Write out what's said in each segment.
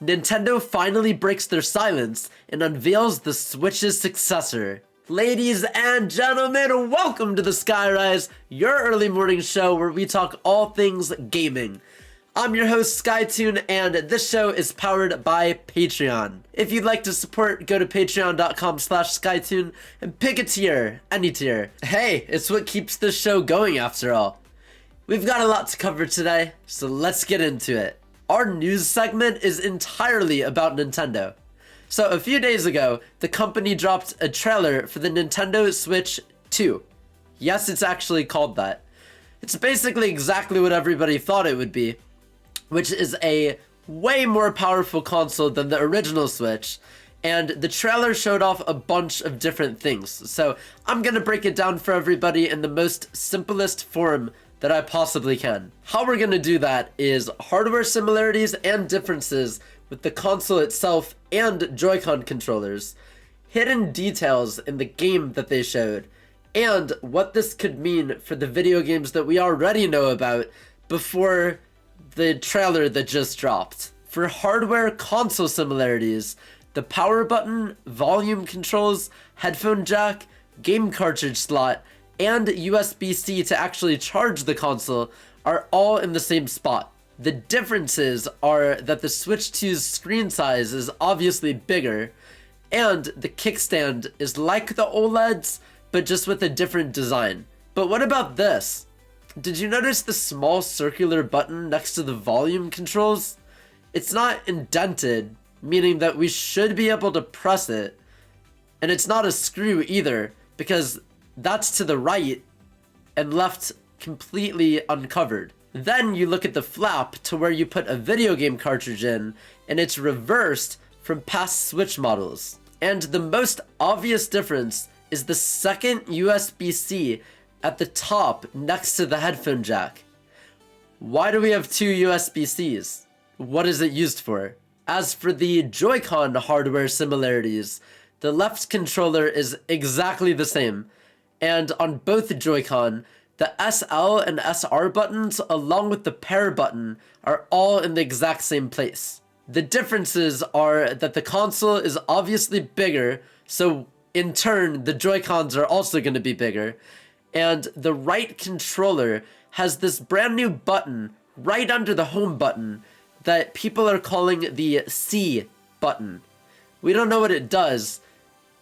Nintendo finally breaks their silence and unveils the Switch's successor. Ladies and gentlemen, welcome to the Skyrise, your early morning show where we talk all things gaming. I'm your host Skytune, and this show is powered by Patreon. If you'd like to support, go to patreon.com/Skytune and pick a tier, any tier. Hey, it's what keeps this show going after all. We've got a lot to cover today, so let's get into it. Our news segment is entirely about Nintendo. So a few days ago, the company dropped a trailer for the Nintendo Switch 2. Yes, it's actually called that. It's basically exactly what everybody thought it would be, which is a way more powerful console than the original Switch, and the trailer showed off a bunch of different things. So I'm gonna break it down for everybody in the most simplest form that I possibly can. How we're gonna do that is hardware similarities and differences with the console itself and Joy-Con controllers, hidden details in the game that they showed, and what this could mean for the video games that we already know about before the trailer that just dropped. For hardware console similarities, the power button, volume controls, headphone jack, game cartridge slot, and USB-C to actually charge the console are all in the same spot. The differences are that the Switch 2's screen size is obviously bigger, and the kickstand is like the OLEDs, but just with a different design. But what about this? Did you notice the small circular button next to the volume controls? It's not indented, meaning that we should be able to press it, and it's not a screw either, because that's to the right and left completely uncovered. Then you look at the flap to where you put a video game cartridge in, and it's reversed from past Switch models. And the most obvious difference is the second USB-C at the top next to the headphone jack. Why do we have two USB-Cs? What is it used for? As for the Joy-Con hardware similarities, the left controller is exactly the same, and on both Joy-Con, the SL and SR buttons, along with the pair button, are all in the exact same place. The differences are that the console is obviously bigger, so in turn, the Joy-Cons are also going to be bigger, and the right controller has this brand new button right under the home button that people are calling the C button. We don't know what it does,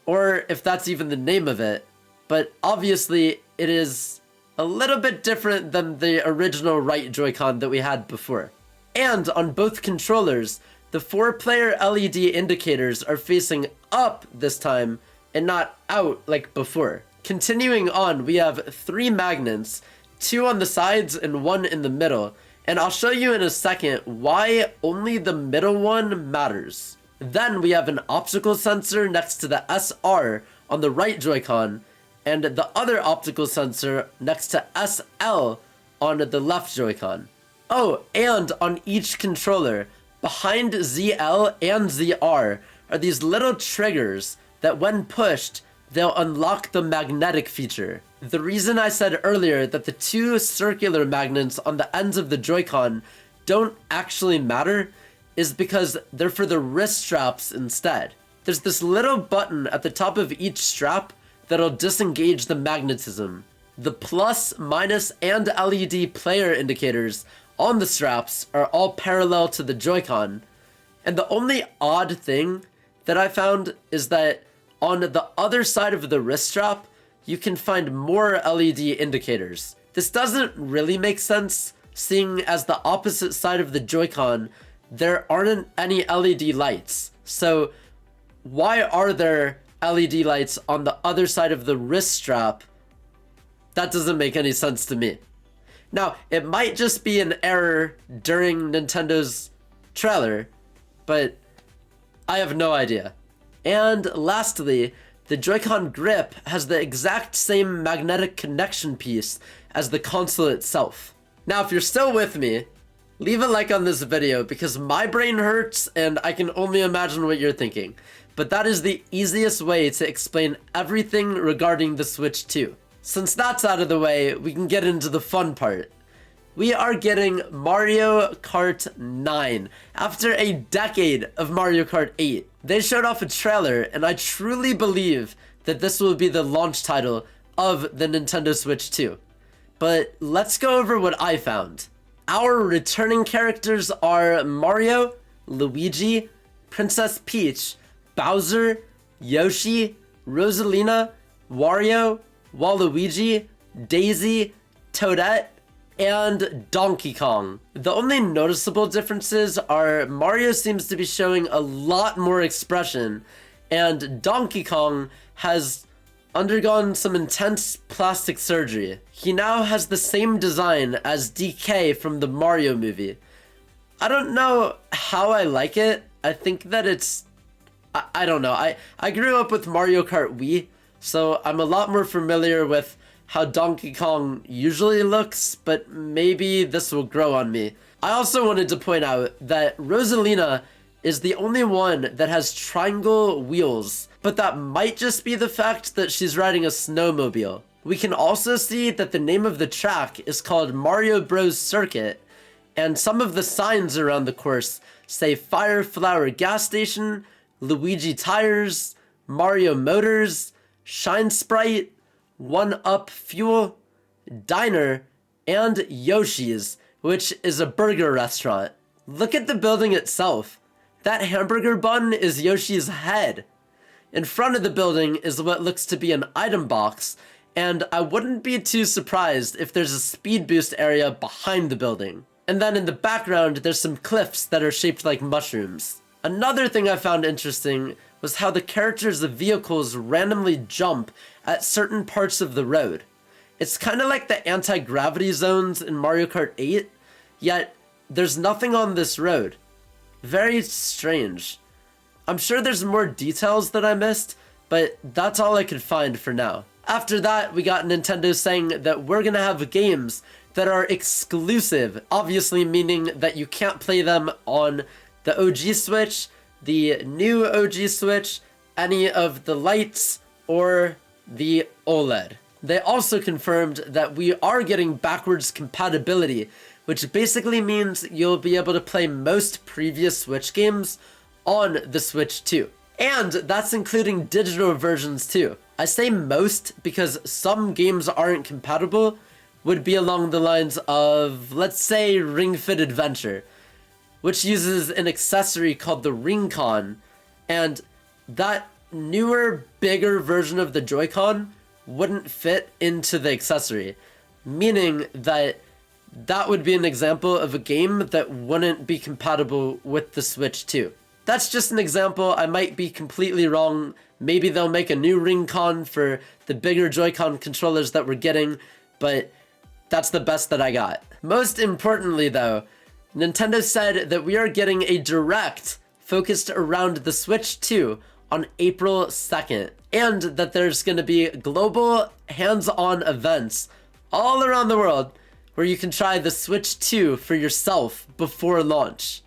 or if that's even the name of it, but obviously it is a little bit different than the original right Joy-Con that we had before. And on both controllers, the 4-player LED indicators are facing up this time and not out like before. Continuing on, we have 3 magnets, 2 on the sides and 1 in the middle, and I'll show you in a second why only the middle one matters. Then we have an optical sensor next to the SR on the right Joy-Con, and the other optical sensor next to SL on the left Joy-Con. Oh, and on each controller, behind ZL and ZR, are these little triggers that when pushed, they'll unlock the magnetic feature. The reason I said earlier that the 2 circular magnets on the ends of the Joy-Con don't actually matter is because they're for the wrist straps instead. There's this little button at the top of each strap that'll disengage the magnetism. The plus, minus, and LED player indicators on the straps are all parallel to the Joy-Con. And the only odd thing that I found is that on the other side of the wrist strap, you can find more LED indicators. This doesn't really make sense, seeing as the opposite side of the Joy-Con, there aren't any LED lights. So why are there LED lights on the other side of the wrist strap? That doesn't make any sense to me. Now, it might just be an error during Nintendo's trailer, but I have no idea. And lastly, the Joy-Con grip has the exact same magnetic connection piece as the console itself. Now, if you're still with me, leave a like on this video because my brain hurts and I can only imagine what you're thinking. But that is the easiest way to explain everything regarding the Switch 2. Since that's out of the way, we can get into the fun part. we are getting Mario Kart 9 after a decade of Mario Kart 8. They showed off a trailer, and I truly believe that this will be the launch title of the Nintendo Switch 2. But let's go over what I found. Our returning characters are Mario, Luigi, Princess Peach, Bowser, Yoshi, Rosalina, Wario, Waluigi, Daisy, Toadette, and Donkey Kong. The only noticeable differences are Mario seems to be showing a lot more expression, and Donkey Kong has undergone some intense plastic surgery. He now has the same design as DK from the Mario movie. I don't know how I like it. I think that it's... I don't know. I grew up with Mario Kart Wii, so I'm a lot more familiar with how Donkey Kong usually looks, but maybe this will grow on me. I also wanted to point out that Rosalina is the only one that has triangle wheels, but that might just be the fact that she's riding a snowmobile. We can also see that the name of the track is called Mario Bros. Circuit, and some of the signs around the course say Fire Flower Gas Station, Luigi Tires, Mario Motors, Shine Sprite, 1-Up Fuel, Diner, and Yoshi's, which is a burger restaurant. Look at the building itself. That hamburger bun is Yoshi's head. In front of the building is what looks to be an item box, and I wouldn't be too surprised if there's a speed boost area behind the building. And then in the background, there's some cliffs that are shaped like mushrooms. Another thing I found interesting was how the characters' vehicles randomly jump at certain parts of the road. It's kind of like the anti-gravity zones in Mario Kart 8, yet there's nothing on this road. Very strange. I'm sure there's more details that I missed, but that's all I could find for now. After that, we got Nintendo saying that we're gonna have games that are exclusive, obviously meaning that you can't play them on the OG Switch, the new OG Switch, any of the lights, or the OLED. They also confirmed that we are getting backwards compatibility, which basically means you'll be able to play most previous Switch games on the Switch 2. And that's including digital versions too. I say most because some games aren't compatible, would be along the lines of, let's say, Ring Fit Adventure, which uses an accessory called the Ring-Con, and that newer, bigger version of the Joy-Con wouldn't fit into the accessory, meaning that that would be an example of a game that wouldn't be compatible with the Switch 2. That's just an example. I might be completely wrong. Maybe they'll make a new Ring-Con for the bigger Joy-Con controllers that we're getting, but that's the best that I got. Most importantly though, Nintendo said that we are getting a direct focused around the Switch 2 on April 2nd, and that there's going to be global hands-on events all around the world where you can try the Switch 2 for yourself before launch.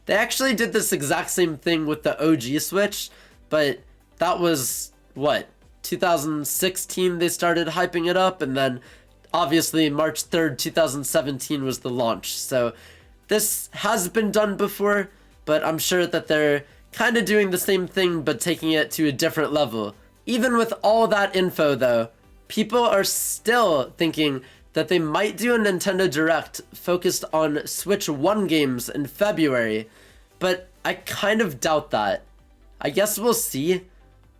They actually did this exact same thing with the OG Switch, but that was, what, 2016 they started hyping it up, and then obviously March 3rd, 2017 was the launch. So this has been done before, but I'm sure that they're kind of doing the same thing but taking it to a different level. Even with all that info though, people are still thinking that they might do a Nintendo Direct focused on Switch 1 games in February, but I kind of doubt that. I guess we'll see,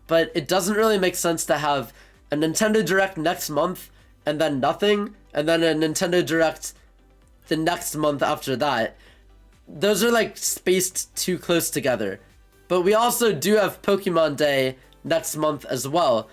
but it doesn't really make sense to have a Nintendo Direct next month and then nothing, and then a Nintendo Direct the next month after that. Those are like spaced too close together. But we also do have Pokemon Day next month as well.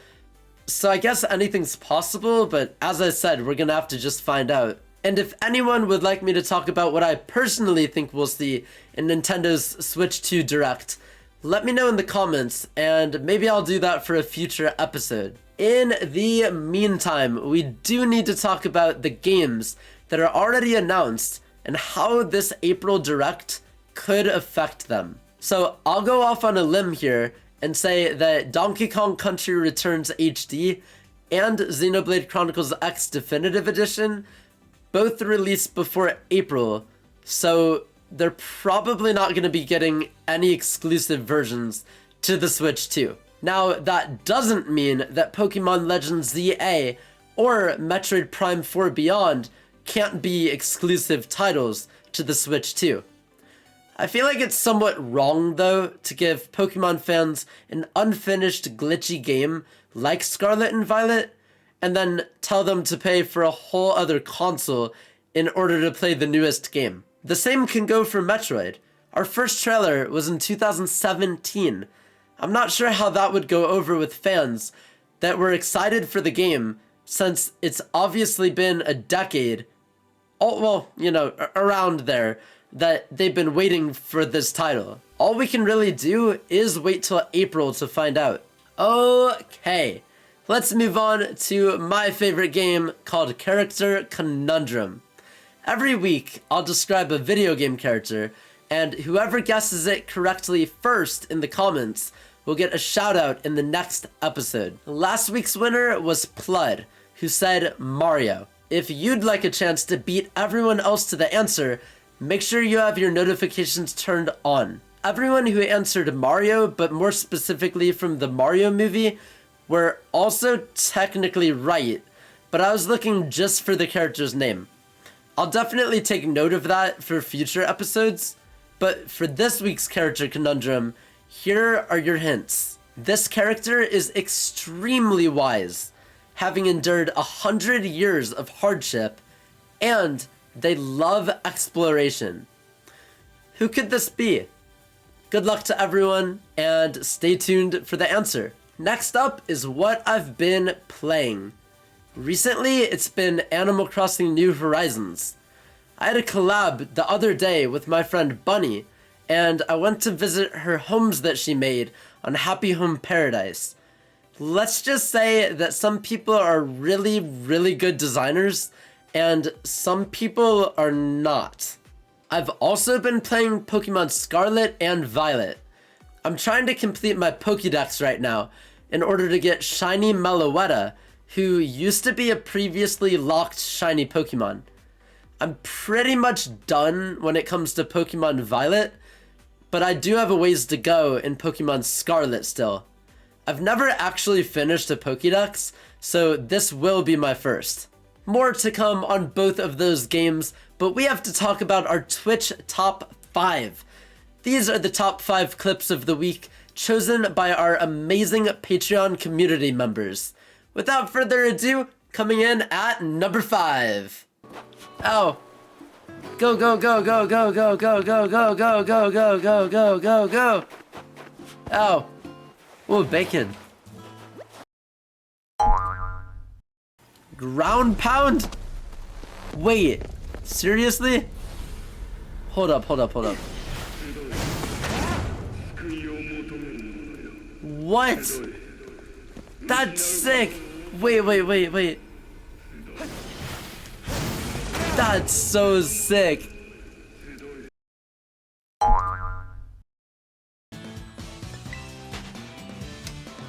So I guess anything's possible, but as I said, we're gonna have to just find out. And if anyone would like me to talk about what I personally think we'll see in Nintendo's Switch 2 Direct, let me know in the comments, and maybe I'll do that for a future episode. In the meantime, we do need to talk about the games that are already announced and how this April Direct could affect them. So I'll go off on a limb here and say that Donkey Kong Country Returns HD and Xenoblade Chronicles X Definitive Edition both released before April, so they're probably not going to be getting any exclusive versions to the Switch 2. Now, that doesn't mean that Pokemon Legends ZA or Metroid Prime 4 Beyond can't be exclusive titles to the Switch 2. I feel like it's somewhat wrong, though, to give Pokemon fans an unfinished glitchy game like Scarlet and Violet, and then tell them to pay for a whole other console in order to play the newest game. The same can go for Metroid. Our first trailer was in 2017. I'm not sure how that would go over with fans that were excited for the game, since it's obviously been a decade, around there, that they've been waiting for this title. All we can really do is wait till April to find out. Okay, let's move on to my favorite game called Character Conundrum. Every week, I'll describe a video game character, and whoever guesses it correctly first in the comments will get a shout out in the next episode. Last week's winner was Plud, who said Mario. If you'd like a chance to beat everyone else to the answer, make sure you have your notifications turned on. Everyone who answered Mario, but more specifically from the Mario movie, were also technically right, but I was looking just for the character's name. I'll definitely take note of that for future episodes, but for this week's Character Conundrum, here are your hints. This character is extremely wise, having endured 100 years of hardship, and they love exploration. Who could this be? Good luck to everyone, and stay tuned for the answer. Next up is what I've been playing. Recently, it's been Animal Crossing New Horizons. I had a collab the other day with my friend Bunny, and I went to visit her homes that she made on Happy Home Paradise. Let's just say that some people are really, really good designers, and some people are not. I've also been playing Pokemon Scarlet and Violet. I'm trying to complete my Pokédex right now in order to get Shiny Meloetta, who used to be a previously locked shiny Pokemon. I'm pretty much done when it comes to Pokemon Violet, but I do have a ways to go in Pokemon Scarlet still. I've never actually finished a Pokédex, so this will be my first. More to come on both of those games, but we have to talk about our Twitch top 5. These are the top 5 clips of the week, chosen by our amazing Patreon community members. Without further ado, coming in at number 5. Oh. Go, go, go, go, go, go, go, go, go, go, go, go, go, go, go, go. Oh. Ooh, bacon. Ground pound? Wait, seriously? Hold up. What? That's sick. Wait. That's so sick.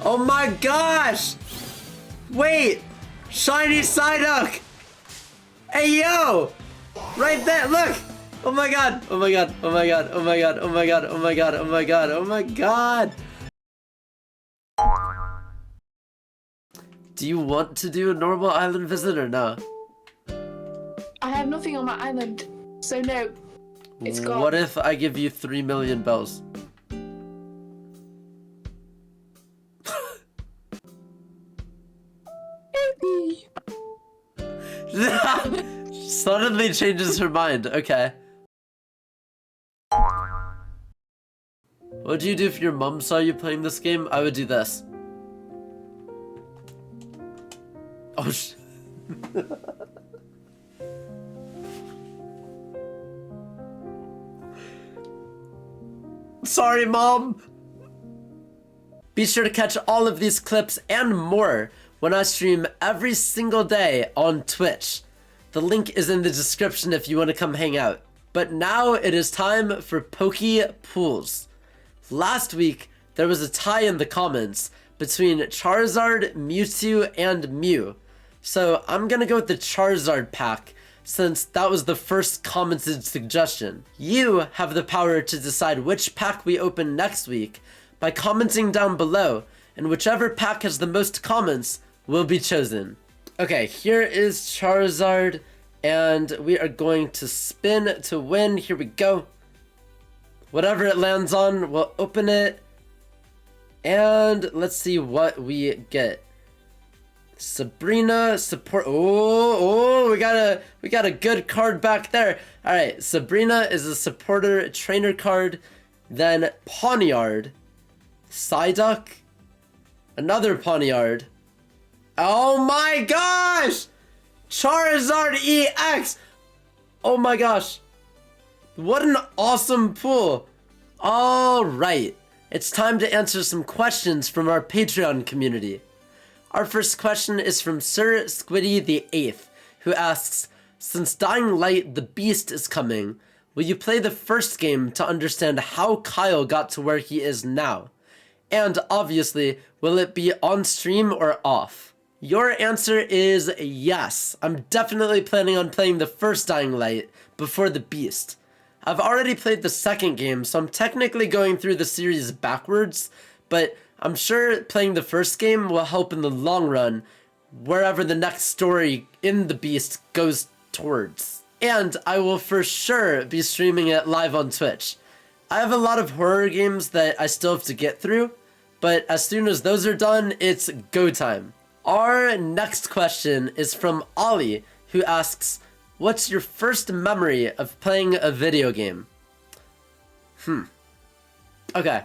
Oh my gosh! Wait! Shiny Psyduck! Hey yo! Right there, look! Oh my god! Oh my god! Oh my god! Oh my god! Oh my god! Oh my god! Oh my god! Oh my god! Do you want to do a normal island visit or no? I have nothing on my island, so no. It's gone. What if I give you 3 million bells? Maybe. Suddenly changes her mind. Okay. What would you do if your mom saw you playing this game? I would do this. Oh sh. Sorry, Mom! Be sure to catch all of these clips and more when I stream every single day on Twitch. The link is in the description if you want to come hang out. But now it is time for Poke Pools. Last week, there was a tie in the comments between Charizard, Mewtwo, and Mew. So I'm gonna go with the Charizard pack, since that was the first commented suggestion. You have the power to decide which pack we open next week by commenting down below, and whichever pack has the most comments will be chosen. Okay, here is Charizard, and we are going to spin to win. Here we go. Whatever it lands on, we'll open it. And let's see what we get. Sabrina support. Oh, we got a good card back there. All right, Sabrina is a supporter trainer card. Then Pawniard, Psyduck, another Pawniard. Oh my gosh! Charizard EX! Oh my gosh. What an awesome pull. All right, it's time to answer some questions from our Patreon community. Our first question is from Sir Squiddy the 8th, who asks, since Dying Light the Beast is coming, will you play the first game to understand how Kyle got to where he is now? And obviously, will it be on stream or off? Your answer is yes. I'm definitely planning on playing the first Dying Light before the Beast. I've already played the second game, so I'm technically going through the series backwards, but I'm sure playing the first game will help in the long run, wherever the next story in the Beast goes towards. And I will for sure be streaming it live on Twitch. I have a lot of horror games that I still have to get through, but as soon as those are done, it's go time. Our next question is from Ollie, who asks, what's your first memory of playing a video game? Okay.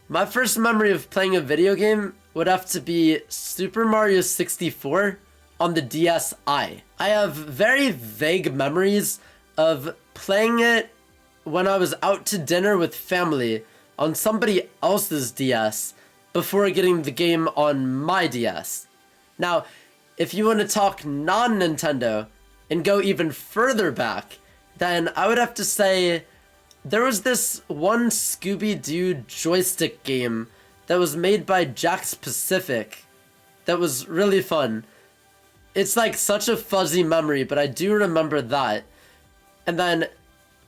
My first memory of playing a video game would have to be Super Mario 64 on the DSi. I have very vague memories of playing it when I was out to dinner with family on somebody else's DS before getting the game on my DS. Now, if you want to talk non-Nintendo and go even further back, then I would have to say there was this one Scooby-Doo joystick game that was made by Jack's Pacific that was really fun. It's like such a fuzzy memory, but I do remember that. And then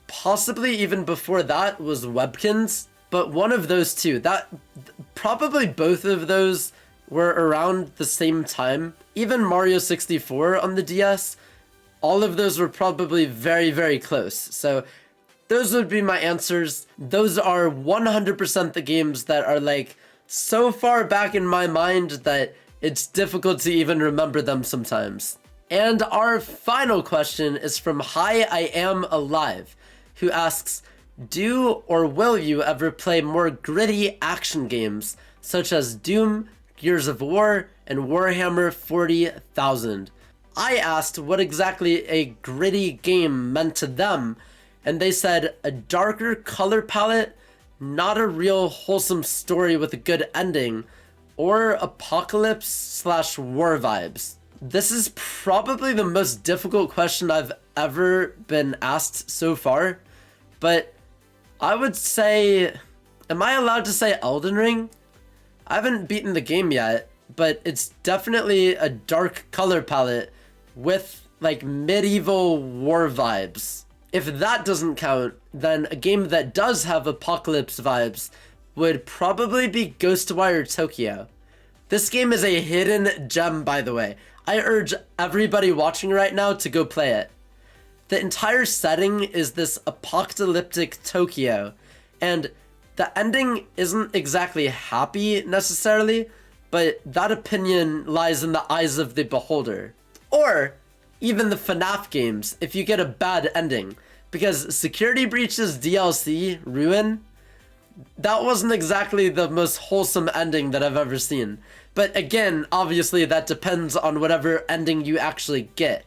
possibly even before that was Webkins, but one of those two, probably both of those were around the same time. Even Mario 64 on the DS, all of those were probably very, very close. So those would be my answers. Those are 100% the games that are like so far back in my mind that it's difficult to even remember them sometimes. And our final question is from Hi I Am Alive, who asks, do or will you ever play more gritty action games such as Doom, Gears of War, and Warhammer 40,000? I asked what exactly a gritty game meant to them, and they said a darker color palette, not a real wholesome story with a good ending, or apocalypse/war vibes. This is probably the most difficult question I've ever been asked so far, but I would say, am I allowed to say Elden Ring? I haven't beaten the game yet, but it's definitely a dark color palette with like medieval war vibes. If that doesn't count, then a game that does have apocalypse vibes would probably be Ghostwire Tokyo. This game is a hidden gem, by the way. I urge everybody watching right now to go play it. The entire setting is this apocalyptic Tokyo, and the ending isn't exactly happy necessarily, but that opinion lies in the eyes of the beholder. Or even the FNAF games if you get a bad ending, because Security Breach's DLC, Ruin, that wasn't exactly the most wholesome ending that I've ever seen. But again, obviously that depends on whatever ending you actually get.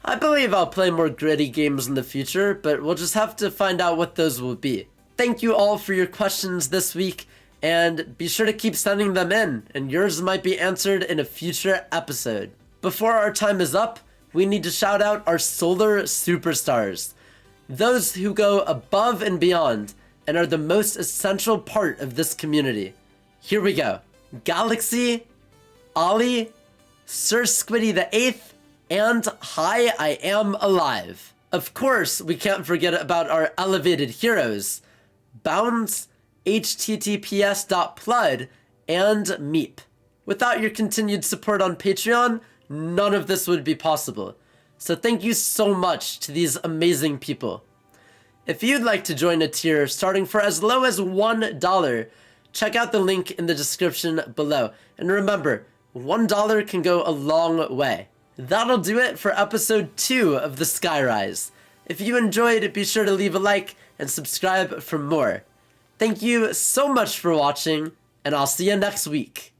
I believe I'll play more gritty games in the future, but we'll just have to find out what those will be. Thank you all for your questions this week, and be sure to keep sending them in, and yours might be answered in a future episode. Before our time is up, we need to shout out our solar superstars. Those who go above and beyond and are the most essential part of this community. Here we go. Galaxy, Ollie, Sir Squiddy the 8th, and Hi, I Am Alive. Of course, we can't forget about our elevated heroes, Bounds, https.plud, and Meep. Without your continued support on Patreon, none of this would be possible. So thank you so much to these amazing people. If you'd like to join a tier starting for as low as $1, check out the link in the description below. And remember, $1 can go a long way. That'll do it for episode 2 of the Skyrise. If you enjoyed, be sure to leave a like and subscribe for more. Thank you so much for watching, and I'll see you next week.